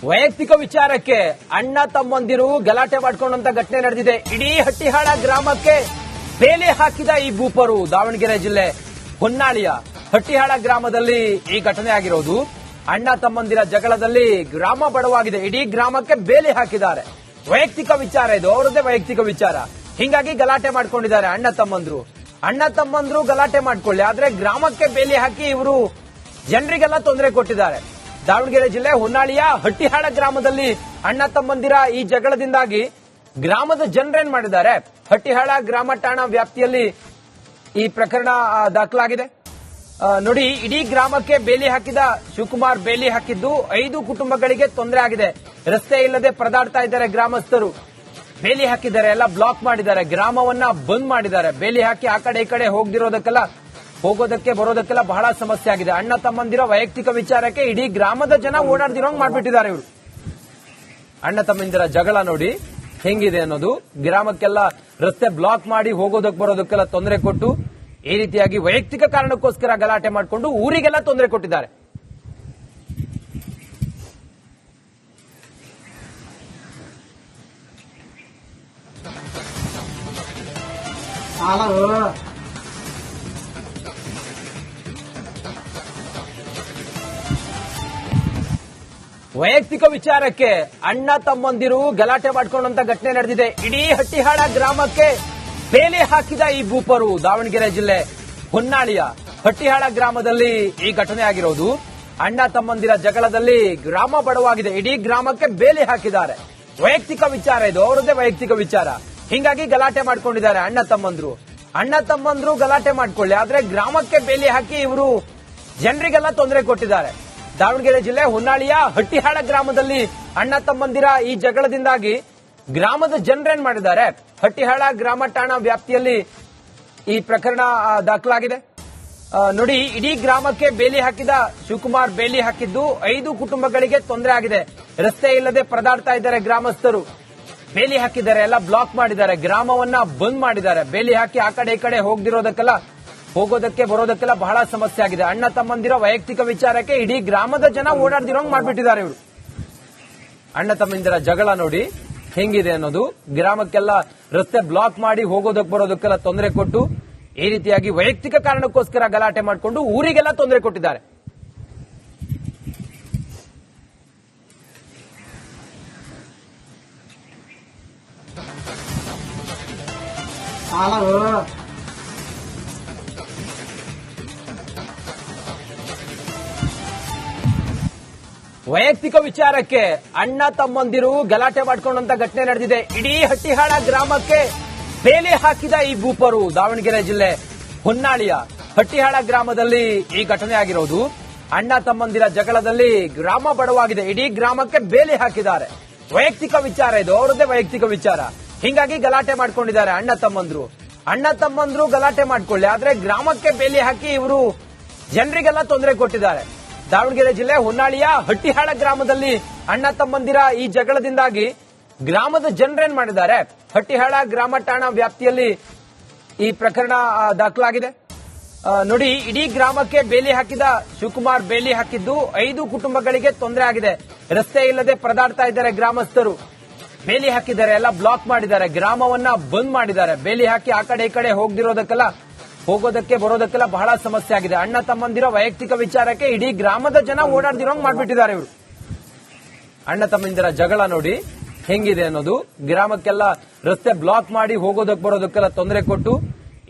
ವೈಯಕ್ತಿಕ ವಿಚಾರಕ್ಕೆ ಅಣ್ಣ ತಮ್ಮಂದಿರು ಗಲಾಟೆ ಮಾಡಿಕೊಂಡಂತ ಘಟನೆ ನಡೆದಿದೆ. ಇಡೀ ಹಟ್ಟಿಹಾಳ ಗ್ರಾಮಕ್ಕೆ ಬೇಲಿ ಹಾಕಿದ ಈ ಭೂಪರು. ದಾವಣಗೆರೆ ಜಿಲ್ಲೆ ಹೊನ್ನಾಳಿಯ ಹಟ್ಟಿಹಾಳ ಗ್ರಾಮದಲ್ಲಿ ಈ ಘಟನೆ ಆಗಿರೋದು. ಅಣ್ಣ ತಮ್ಮಂದಿರ ಜಗಳದಲ್ಲಿ ಗ್ರಾಮ ಬಡವಾಗಿದೆ. ಇಡೀ ಗ್ರಾಮಕ್ಕೆ ಬೇಲಿ ಹಾಕಿದ್ದಾರೆ. ವೈಯಕ್ತಿಕ ವಿಚಾರ ಇದು, ಅವರದ್ದೇ ವೈಯಕ್ತಿಕ ವಿಚಾರ. ಹಿಂಗಾಗಿ ಗಲಾಟೆ ಮಾಡ್ಕೊಂಡಿದ್ದಾರೆ ಅಣ್ಣ ತಮ್ಮಂದ್ರು ಗಲಾಟೆ ಮಾಡ್ಕೊಳ್ಳಿ, ಆದ್ರೆ ಗ್ರಾಮಕ್ಕೆ ಬೇಲಿ ಹಾಕಿ ಇವರು ಜನರಿಗೆಲ್ಲ ತೊಂದರೆ ಕೊಟ್ಟಿದ್ದಾರೆ. ದಾವಣಗೆರೆ ಜಿಲ್ಲೆ ಹೊನ್ನಾಳಿಯ ಹಟ್ಟಿಹಾಳ ಗ್ರಾಮದಲ್ಲಿ ಅಣ್ಣ ತಮ್ಮಂದಿರ ಈ ಜಗಳದಿಂದಾಗಿ ಗ್ರಾಮದ ಜನರೇನ್ ಮಾಡಿದ್ದಾರೆ, ಹಟ್ಟಿಹಾಳ ಗ್ರಾಮ ಠಾಣಾ ವ್ಯಾಪ್ತಿಯಲ್ಲಿ ಈ ಪ್ರಕರಣ ದಾಖಲಾಗಿದೆ. ನೋಡಿ, ಇಡೀ ಗ್ರಾಮಕ್ಕೆ ಬೇಲಿ ಹಾಕಿದ ಶಿವಕುಮಾರ್ ಬೇಲಿ ಹಾಕಿದ್ದು 5 ಕುಟುಂಬಗಳಿಗೆ ತೊಂದರೆ ಆಗಿದೆ. ರಸ್ತೆ ಇಲ್ಲದೆ ಪರದಾಡ್ತಾ ಇದ್ದಾರೆ ಗ್ರಾಮಸ್ಥರು. ಬೇಲಿ ಹಾಕಿದ್ದಾರೆ, ಎಲ್ಲ ಬ್ಲಾಕ್ ಮಾಡಿದ್ದಾರೆ, ಗ್ರಾಮವನ್ನ ಬಂದ್ ಮಾಡಿದ್ದಾರೆ. ಬೇಲಿ ಹಾಕಿ ಆ ಕಡೆ ಈ ಕಡೆ ಹೋಗೋದಕ್ಕೆ ಬರೋದಕ್ಕೆಲ್ಲ ಬಹಳ ಸಮಸ್ಯೆ ಆಗಿದೆ. ಅಣ್ಣ ತಮ್ಮಂದಿರ ವೈಯಕ್ತಿಕ ವಿಚಾರಕ್ಕೆ ಇಡೀ ಗ್ರಾಮದ ಜನ ಓಡಾಡ್ದಿರೋಂಗ್ ಮಾಡ್ಬಿಟ್ಟಿದ್ದಾರೆ ಇವರು. ಅಣ್ಣ ತಮ್ಮಂದಿರ ಜಗಳ ನೋಡಿ ಹೆಂಗಿದೆ ಅನ್ನೋದು. ಗ್ರಾಮಕ್ಕೆಲ್ಲ ರಸ್ತೆ ಬ್ಲಾಕ್ ಮಾಡಿ ಹೋಗೋದಕ್ಕೆ ಬರೋದಕ್ಕೆಲ್ಲ ತೊಂದರೆ ಕೊಟ್ಟು ಈ ರೀತಿಯಾಗಿ ವೈಯಕ್ತಿಕ ಕಾರಣಕ್ಕೋಸ್ಕರ ಗಲಾಟೆ ಮಾಡಿಕೊಂಡು ಊರಿಗೆಲ್ಲ ತೊಂದರೆ ಕೊಟ್ಟಿದ್ದಾರೆ. ವೈಯಕ್ತಿಕ ವಿಚಾರಕ್ಕೆ ಅಣ್ಣ ತಮ್ಮಂದಿರು ಗಲಾಟೆ ಮಾಡಿಕೊಂಡಂತ ಘಟನೆ ನಡೆದಿದೆ. ಇಡೀ ಹಟ್ಟಿಹಾಳ ಗ್ರಾಮಕ್ಕೆ ಬೇಲಿ ಹಾಕಿದ ಈ ಭೂಪರು. ದಾವಣಗೆರೆ ಜಿಲ್ಲೆ ಹೊನ್ನಾಳಿಯ ಹಟ್ಟಿಹಾಳ ಗ್ರಾಮದಲ್ಲಿ ಈ ಘಟನೆ ಆಗಿರೋದು. ಅಣ್ಣ ತಮ್ಮಂದಿರ ಜಗಳದಲ್ಲಿ ಗ್ರಾಮ ಬಡವಾಗಿದೆ. ಇಡೀ ಗ್ರಾಮಕ್ಕೆ ಬೇಲಿ ಹಾಕಿದ್ದಾರೆ. ವೈಯಕ್ತಿಕ ವಿಚಾರ ಇದು, ಅವರದ್ದೇ ವೈಯಕ್ತಿಕ ವಿಚಾರ. ಹಿಂಗಾಗಿ ಗಲಾಟೆ ಮಾಡ್ಕೊಂಡಿದ್ದಾರೆ ಅಣ್ಣ ತಮ್ಮಂದ್ರು ಗಲಾಟೆ ಮಾಡ್ಕೊಳ್ಳಿ, ಆದ್ರೆ ಗ್ರಾಮಕ್ಕೆ ಬೇಲಿ ಹಾಕಿ ಇವರು ಜನರಿಗೆಲ್ಲ ತೊಂದರೆ ಕೊಟ್ಟಿದ್ದಾರೆ. ದಾವಣಗೆರೆ ಜಿಲ್ಲೆ ಹೊನ್ನಾಳಿಯ ಹಟ್ಟಿಹಾಳ ಗ್ರಾಮದಲ್ಲಿ ಅಣ್ಣ ತಮ್ಮಂದಿರ ಈ ಜಗಳದಿಂದಾಗಿ ಗ್ರಾಮದ ಜನರೇನ್ ಮಾಡಿದ್ದಾರೆ, ಹಟ್ಟಿಹಾಳ ಗ್ರಾಮ ಠಾಣಾ ವ್ಯಾಪ್ತಿಯಲ್ಲಿ ಈ ಪ್ರಕರಣ ದಾಖಲಾಗಿದೆ. ನೋಡಿ, ಇಡೀ ಗ್ರಾಮಕ್ಕೆ ಬೇಲಿ ಹಾಕಿದ ಶಿವಕುಮಾರ್ ಬೇಲಿ ಹಾಕಿದ್ದು 5 ಕುಟುಂಬಗಳಿಗೆ ತೊಂದರೆ ಆಗಿದೆ. ರಸ್ತೆ ಇಲ್ಲದೆ ಪರದಾಡ್ತಾ ಇದ್ದಾರೆ ಗ್ರಾಮಸ್ಥರು. ಬೇಲಿ ಹಾಕಿದ್ದಾರೆ, ಎಲ್ಲ ಬ್ಲಾಕ್ ಮಾಡಿದ್ದಾರೆ, ಗ್ರಾಮವನ್ನ ಬಂದ್ ಮಾಡಿದ್ದಾರೆ. ಬೇಲಿ ಹಾಕಿ ಆ ಕಡೆ ಈ ಕಡೆ ಹೋಗೋದಕ್ಕೆ ಬರೋದಕ್ಕೆಲ್ಲ ಬಹಳ ಸಮಸ್ಯೆ ಆಗಿದೆ. ಅಣ್ಣ ತಮ್ಮಂದಿರ ವೈಯಕ್ತಿಕ ವಿಚಾರಕ್ಕೆ ಇಡೀ ಗ್ರಾಮದ ಜನ ಓಡಾಡ್ದಿರೋಂಗ್ ಮಾಡ್ಬಿಟ್ಟಿದ್ದಾರೆ ಇವರು. ಅಣ್ಣ ತಮ್ಮಂದಿರ ಜಗಳ ನೋಡಿ ಹೆಂಗಿದೆ ಅನ್ನೋದು. ಗ್ರಾಮಕ್ಕೆಲ್ಲ ರಸ್ತೆ ಬ್ಲಾಕ್ ಮಾಡಿ ಹೋಗೋದಕ್ಕೆ ಬರೋದಕ್ಕೆಲ್ಲ ತೊಂದರೆ ಕೊಟ್ಟು ಈ ರೀತಿಯಾಗಿ ವೈಯಕ್ತಿಕ ಕಾರಣಕ್ಕೋಸ್ಕರ ಗಲಾಟೆ ಮಾಡಿಕೊಂಡು ಊರಿಗೆಲ್ಲ ತೊಂದರೆ ಕೊಟ್ಟಿದ್ದಾರೆ. ವೈಯಕ್ತಿಕ ವಿಚಾರಕ್ಕೆ ಅಣ್ಣ ತಮ್ಮಂದಿರು ಗಲಾಟೆ ಮಾಡಿಕೊಂಡಂತ ಘಟನೆ ನಡೆದಿದೆ. ಇಡೀ ಹಟ್ಟಿಹಾಳ ಗ್ರಾಮಕ್ಕೆ ಬೇಲಿ ಹಾಕಿದ ಈ ಭೂಪರು. ದಾವಣಗೆರೆ ಜಿಲ್ಲೆ ಹೊನ್ನಾಳಿಯ ಹಟ್ಟಿಹಾಳ ಗ್ರಾಮದಲ್ಲಿ ಈ ಘಟನೆ ಆಗಿರೋದು. ಅಣ್ಣ ತಮ್ಮಂದಿರ ಜಗಳದಲ್ಲಿ ಗ್ರಾಮ ಬಡವಾಗಿದೆ. ಇಡೀ ಗ್ರಾಮಕ್ಕೆ ಬೇಲಿ ಹಾಕಿದ್ದಾರೆ. ವೈಯಕ್ತಿಕ ವಿಚಾರ ಇದು, ಅವರದ್ದೇ ವೈಯಕ್ತಿಕ ವಿಚಾರ. ಹಿಂಗಾಗಿ ಗಲಾಟೆ ಮಾಡ್ಕೊಂಡಿದ್ದಾರೆ ಅಣ್ಣ ತಮ್ಮಂದ್ರು ಗಲಾಟೆ ಮಾಡ್ಕೊಳ್ಳಿ, ಆದ್ರೆ ಗ್ರಾಮಕ್ಕೆ ಬೇಲಿ ಹಾಕಿ ಇವರು ಜನರಿಗೆಲ್ಲ ತೊಂದರೆ ಕೊಟ್ಟಿದ್ದಾರೆ. ದಾವಣಗೆರೆ ಜಿಲ್ಲೆ ಹೊನ್ನಾಳಿಯ ಹಟ್ಟಿಹಾಳ ಗ್ರಾಮದಲ್ಲಿ ಅಣ್ಣ ತಮ್ಮಂದಿರ ಈ ಜಗಳದಿಂದಾಗಿ ಗ್ರಾಮದ ಜನರೇನ್ ಮಾಡಿದ್ದಾರೆ, ಹಟ್ಟಿಹಾಳ ಗ್ರಾಮ ಠಾಣಾ ವ್ಯಾಪ್ತಿಯಲ್ಲಿ ಈ ಪ್ರಕರಣ ದಾಖಲಾಗಿದೆ. ನೋಡಿ, ಇಡೀ ಗ್ರಾಮಕ್ಕೆ ಬೇಲಿ ಹಾಕಿದ ಶಿವಕುಮಾರ್ ಬೇಲಿ ಹಾಕಿದ್ದು 5 ಕುಟುಂಬಗಳಿಗೆ ತೊಂದರೆ ಆಗಿದೆ. ರಸ್ತೆ ಇಲ್ಲದೆ ಪರದಾಡ್ತಾ ಇದ್ದಾರೆ ಗ್ರಾಮಸ್ಥರು. ಬೇಲಿ ಹಾಕಿದ್ದಾರೆ, ಎಲ್ಲ ಬ್ಲಾಕ್ ಮಾಡಿದ್ದಾರೆ, ಗ್ರಾಮವನ್ನ ಬಂದ್ ಮಾಡಿದ್ದಾರೆ. ಬೇಲಿ ಹಾಕಿ ಆ ಕಡೆ ಈ ಕಡೆ ಹೋಗೋದಕ್ಕೆ ಬರೋದಕ್ಕೆಲ್ಲ ಬಹಳ ಸಮಸ್ಯೆ ಆಗಿದೆ. ಅಣ್ಣ ತಮ್ಮಂದಿರ ವೈಯಕ್ತಿಕ ವಿಚಾರಕ್ಕೆ ಇಡೀ ಗ್ರಾಮದ ಜನ ಓಡಾಡ್ದಿರೋಂಗ್ ಮಾಡ್ಬಿಟ್ಟಿದ್ದಾರೆ ಇವರು. ಅಣ್ಣ ತಮ್ಮಂದಿರ ಜಗಳ ನೋಡಿ ಹೆಂಗಿದೆ ಅನ್ನೋದು. ಗ್ರಾಮಕ್ಕೆಲ್ಲ ರಸ್ತೆ ಬ್ಲಾಕ್ ಮಾಡಿ ಹೋಗೋದಕ್ಕೆ ಬರೋದಕ್ಕೆಲ್ಲ ತೊಂದರೆ ಕೊಟ್ಟು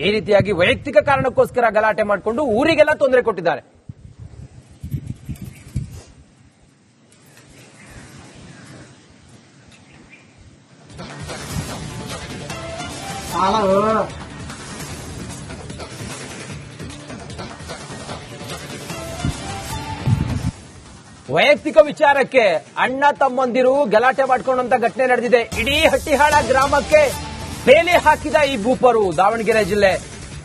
ಈ ರೀತಿಯಾಗಿ ವೈಯಕ್ತಿಕ ಕಾರಣಕ್ಕೋಸ್ಕರ ಗಲಾಟೆ ಮಾಡಿಕೊಂಡು ಊರಿಗೆಲ್ಲ ತೊಂದರೆ ಕೊಟ್ಟಿದ್ದಾರೆ. ವೈಯಕ್ತಿಕ ವಿಚಾರಕ್ಕೆ ಅಣ್ಣ ತಮ್ಮಂದಿರು ಗಲಾಟೆ ಮಾಡಿಕೊಂಡಂತ ಘಟನೆ ನಡೆದಿದೆ. ಇಡೀ ಹಟ್ಟಿಹಾಳ ಗ್ರಾಮಕ್ಕೆ ಬೇಲಿ ಹಾಕಿದ ಈ ಭೂಪರು. ದಾವಣಗೆರೆ ಜಿಲ್ಲೆ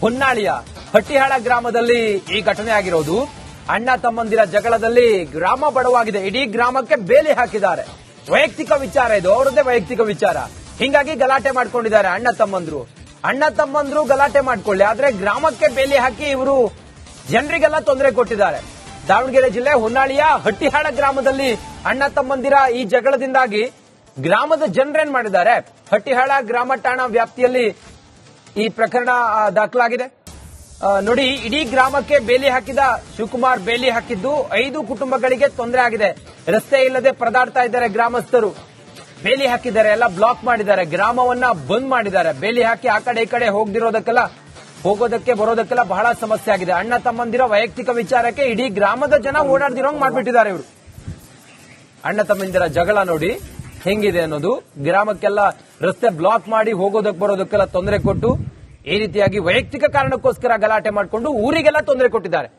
ಹೊನ್ನಾಳಿಯ ಹಟ್ಟಿಹಾಳ ಗ್ರಾಮದಲ್ಲಿ ಈ ಘಟನೆ ಆಗಿರೋದು. ಅಣ್ಣ ತಮ್ಮಂದಿರ ಜಗಳದಲ್ಲಿ ಗ್ರಾಮ ಬಡವಾಗಿದೆ. ಇಡೀ ಗ್ರಾಮಕ್ಕೆ ಬೇಲಿ ಹಾಕಿದ್ದಾರೆ. ವೈಯಕ್ತಿಕ ವಿಚಾರ ಇದು, ಅವರದ್ದೇ ವೈಯಕ್ತಿಕ ವಿಚಾರ. ಹಿಂಗಾಗಿ ಗಲಾಟೆ ಮಾಡ್ಕೊಂಡಿದ್ದಾರೆ ಅಣ್ಣ ತಮ್ಮಂದ್ರು ಗಲಾಟೆ ಮಾಡ್ಕೊಳ್ಳಿ, ಆದ್ರೆ ಗ್ರಾಮಕ್ಕೆ ಬೇಲಿ ಹಾಕಿ ಇವರು ಜನರಿಗೆಲ್ಲ ತೊಂದರೆ ಕೊಟ್ಟಿದ್ದಾರೆ. ದಾವಣಗೆರೆ ಜಿಲ್ಲೆ ಹೊನ್ನಾಳಿಯ ಹಟ್ಟಿಹಾಳ ಗ್ರಾಮದಲ್ಲಿ ಅಣ್ಣ ತಮ್ಮಂದಿರ ಈ ಜಗಳದಿಂದಾಗಿ ಗ್ರಾಮದ ಜನರೇನ್ ಮಾಡಿದ್ದಾರೆ. ಹಟ್ಟಿಹಾಳ ಗ್ರಾಮ ಠಾಣಾ ವ್ಯಾಪ್ತಿಯಲ್ಲಿ ಈ ಪ್ರಕರಣ ದಾಖಲಾಗಿದೆ. ನೋಡಿ, ಇಡೀ ಗ್ರಾಮಕ್ಕೆ ಬೇಲಿ ಹಾಕಿದ ಶಿವಕುಮಾರ್ ಬೇಲಿ ಹಾಕಿದ್ದು 5 ಕುಟುಂಬಗಳಿಗೆ ತೊಂದರೆ ಆಗಿದೆ. ರಸ್ತೆ ಇಲ್ಲದೆ ಪರದಾಡ್ತಾ ಇದ್ದಾರೆ ಗ್ರಾಮಸ್ಥರು. ಬೇಲಿ ಹಾಕಿದ್ದಾರೆ, ಎಲ್ಲ ಬ್ಲಾಕ್ ಮಾಡಿದ್ದಾರೆ, ಗ್ರಾಮವನ್ನ ಬಂದ್ ಮಾಡಿದ್ದಾರೆ. ಬೇಲಿ ಹಾಕಿ ಆ ಕಡೆ ಈ ಕಡೆ ಹೋಗೋದಕ್ಕೆ ಬರೋದಕ್ಕೆಲ್ಲ ಬಹಳ ಸಮಸ್ಯೆ ಆಗಿದೆ. ಅಣ್ಣ ತಮ್ಮಂದಿರ ವೈಯಕ್ತಿಕ ವಿಚಾರಕ್ಕೆ ಇಡೀ ಗ್ರಾಮದ ಜನ ಓಡಾಡ್ದಿರೋಂಗ್ ಮಾಡ್ಬಿಟ್ಟಿದ್ದಾರೆ ಇವರು. ಅಣ್ಣ ತಮ್ಮಂದಿರ ಜಗಳ ನೋಡಿ ಹೆಂಗಿದೆ ಅನ್ನೋದು. ಗ್ರಾಮಕ್ಕೆಲ್ಲ ರಸ್ತೆ ಬ್ಲಾಕ್ ಮಾಡಿ ಹೋಗೋದಕ್ಕೆ ಬರೋದಕ್ಕೆಲ್ಲ ತೊಂದರೆ ಕೊಟ್ಟು ಈ ರೀತಿಯಾಗಿ ವೈಯಕ್ತಿಕ ಕಾರಣಕ್ಕೋಸ್ಕರ ಗಲಾಟೆ ಮಾಡಿಕೊಂಡು ಊರಿಗೆಲ್ಲ ತೊಂದರೆ ಕೊಟ್ಟಿದ್ದಾರೆ.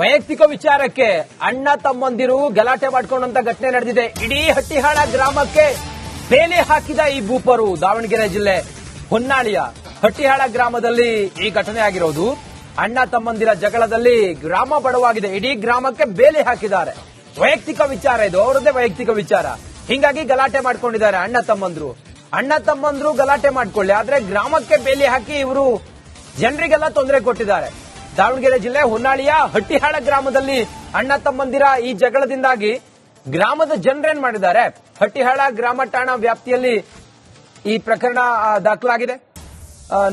ವೈಯಕ್ತಿಕ ವಿಚಾರಕ್ಕೆ ಅಣ್ಣ ತಮ್ಮಂದಿರು ಗಲಾಟೆ ಮಾಡಿಕೊಂಡಂತ ಘಟನೆ ನಡೆದಿದೆ. ಇಡೀ ಹಟ್ಟಿಹಾಳ ಗ್ರಾಮಕ್ಕೆ ಬೇಲಿ ಹಾಕಿದ ಈ ಭೂಪರು ದಾವಣಗೆರೆ ಜಿಲ್ಲೆ ಹೊನ್ನಾಳಿಯ ಹಟ್ಟಿಹಾಳ ಗ್ರಾಮದಲ್ಲಿ ಈ ಘಟನೆ ಆಗಿರೋದು. ಅಣ್ಣ ತಮ್ಮಂದಿರ ಜಗಳದಲ್ಲಿ ಗ್ರಾಮ ಬಡವಾಗಿದೆ. ಇಡೀ ಗ್ರಾಮಕ್ಕೆ ಬೇಲಿ ಹಾಕಿದ್ದಾರೆ. ವೈಯಕ್ತಿಕ ವಿಚಾರ ಇದು, ಅವರದ್ದೇ ವೈಯಕ್ತಿಕ ವಿಚಾರ. ಹಿಂಗಾಗಿ ಗಲಾಟೆ ಮಾಡ್ಕೊಂಡಿದ್ದಾರೆ ಅಣ್ಣ ತಮ್ಮಂದ್ರು ಗಲಾಟೆ ಮಾಡ್ಕೊಳ್ಳಿ, ಆದ್ರೆ ಗ್ರಾಮಕ್ಕೆ ಬೇಲಿ ಹಾಕಿ ಇವರು ಜನರಿಗೆಲ್ಲ ತೊಂದರೆ ಕೊಟ್ಟಿದ್ದಾರೆ. ದಾವಣಗೆರೆ ಜಿಲ್ಲೆ ಹೊನ್ನಾಳಿಯ ಹಟ್ಟಿಹಾಳ ಗ್ರಾಮದಲ್ಲಿ ಅಣ್ಣ ತಮ್ಮಂದಿರ ಈ ಜಗಳದಿಂದಾಗಿ ಗ್ರಾಮದ ಜನರೇನ್ ಮಾಡಿದ್ದಾರೆ. ಹಟ್ಟಿಹಾಳ ಗ್ರಾಮ ಠಾಣಾ ವ್ಯಾಪ್ತಿಯಲ್ಲಿ ಈ ಪ್ರಕರಣ ದಾಖಲಾಗಿದೆ.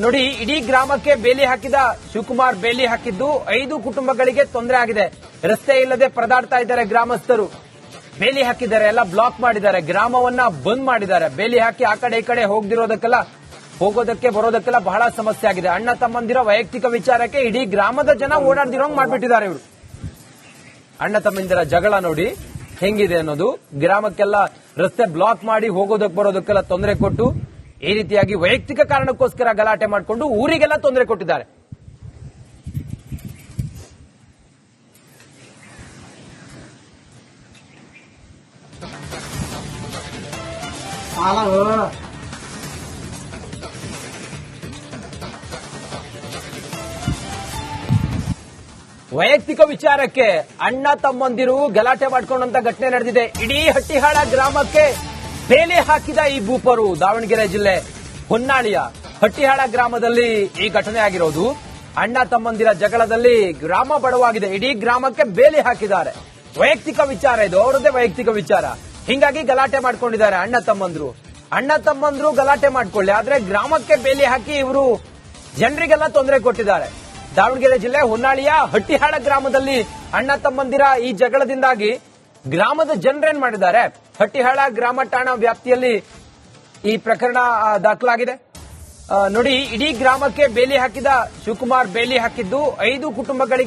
ನೋಡಿ, ಇಡೀ ಗ್ರಾಮಕ್ಕೆ ಬೇಲಿ ಹಾಕಿದ ಶಿವಕುಮಾರ್ ಬೇಲಿ ಹಾಕಿದ್ದು 5 ಕುಟುಂಬಗಳಿಗೆ ತೊಂದರೆ ಆಗಿದೆ. ರಸ್ತೆ ಇಲ್ಲದೆ ಪರದಾಡ್ತಾ ಇದ್ದಾರೆ ಗ್ರಾಮಸ್ಥರು. ಬೇಲಿ ಹಾಕಿದ್ದಾರೆ, ಎಲ್ಲ ಬ್ಲಾಕ್ ಮಾಡಿದ್ದಾರೆ, ಗ್ರಾಮವನ್ನ ಬಂದ್ ಮಾಡಿದ್ದಾರೆ. ಬೇಲಿ ಹಾಕಿ ಆ ಕಡೆ ಈ ಕಡೆ ಹೋಗೋದಕ್ಕೆ ಬರೋದಕ್ಕೆಲ್ಲ ಬಹಳ ಸಮಸ್ಯೆ ಆಗಿದೆ. ಅಣ್ಣ ತಮ್ಮಂದಿರ ವೈಯಕ್ತಿಕ ವಿಚಾರಕ್ಕೆ ಇಡೀ ಗ್ರಾಮದ ಜನ ಓಡಾಡ್ದಿರೋಂಗ್ ಮಾಡ್ಬಿಟ್ಟಿದ್ದಾರೆ ಇವರು. ಅಣ್ಣ ತಮ್ಮಂದಿರ ಜಗಳ ನೋಡಿ ಹೆಂಗಿದೆ ಅನ್ನೋದು. ಗ್ರಾಮಕ್ಕೆಲ್ಲ ರಸ್ತೆ ಬ್ಲಾಕ್ ಮಾಡಿ ಹೋಗೋದಕ್ಕೆ ಬರೋದಕ್ಕೆಲ್ಲ ತೊಂದರೆ ಕೊಟ್ಟು ಈ ರೀತಿಯಾಗಿ ವೈಯಕ್ತಿಕ ಕಾರಣಕ್ಕೋಸ್ಕರ ಗಲಾಟೆ ಮಾಡಿಕೊಂಡು ಊರಿಗೆಲ್ಲ ತೊಂದರೆ ಕೊಟ್ಟಿದ್ದಾರೆ. ವೈಯಕ್ತಿಕ ವಿಚಾರಕ್ಕೆ ಅಣ್ಣ ತಮ್ಮಂದಿರು ಗಲಾಟೆ ಮಾಡಿಕೊಂಡಂತ ಘಟನೆ ನಡೆದಿದೆ. ಇಡೀ ಹಟ್ಟಿಹಾಳ ಗ್ರಾಮಕ್ಕೆ ಬೇಲಿ ಹಾಕಿದ ಈ ಭೂಪರು ದಾವಣಗೆರೆ ಜಿಲ್ಲೆ ಹೊನ್ನಾಳಿಯ ಹಟ್ಟಿಹಾಳ ಗ್ರಾಮದಲ್ಲಿ ಈ ಘಟನೆ ಆಗಿರೋದು. ಅಣ್ಣ ತಮ್ಮಂದಿರ ಜಗಳದಲ್ಲಿ ಗ್ರಾಮ ಬಡವಾಗಿದೆ. ಇಡೀ ಗ್ರಾಮಕ್ಕೆ ಬೇಲಿ ಹಾಕಿದ್ದಾರೆ. ವೈಯಕ್ತಿಕ ವಿಚಾರ ಇದು, ಅವರದ್ದೇ ವೈಯಕ್ತಿಕ ವಿಚಾರ. ಹಿಂಗಾಗಿ ಗಲಾಟೆ ಮಾಡ್ಕೊಂಡಿದ್ದಾರೆ ಅಣ್ಣ ತಮ್ಮಂದ್ರು ಗಲಾಟೆ ಮಾಡ್ಕೊಳ್ಳಿ, ಆದ್ರೆ ಗ್ರಾಮಕ್ಕೆ ಬೇಲಿ ಹಾಕಿ ಇವರು ಜನರಿಗೆಲ್ಲ ತೊಂದರೆ ಕೊಟ್ಟಿದ್ದಾರೆ. ದಾವಣಗೆರೆ ಜಿಲ್ಲೆ ಹೊನ್ನಾಳಿಯ ಹಟ್ಟಿಹಾಳ ಗ್ರಾಮದಲ್ಲಿ ಅಣ್ಣ ತಮ್ಮಂದಿರ ಈ ಜಗಳದಿಂದಾಗಿ ಗ್ರಾಮದ ಜನರೇನ್ ಮಾಡಿದ್ದಾರೆ. ಹಟ್ಟಿಹಾಳ ಗ್ರಾಮ ಠಾಣಾ ವ್ಯಾಪ್ತಿಯಲ್ಲಿ ಈ ಪ್ರಕರಣ ದಾಖಲಾಗಿದೆ. ನೋಡಿ, ಇಡೀ ಗ್ರಾಮಕ್ಕೆ ಬೇಲಿ ಹಾಕಿದ ಶಿವಕುಮಾರ್ ಬೇಲಿ ಹಾಕಿದ್ದು 5 ಕುಟುಂಬಗಳಿಗೆ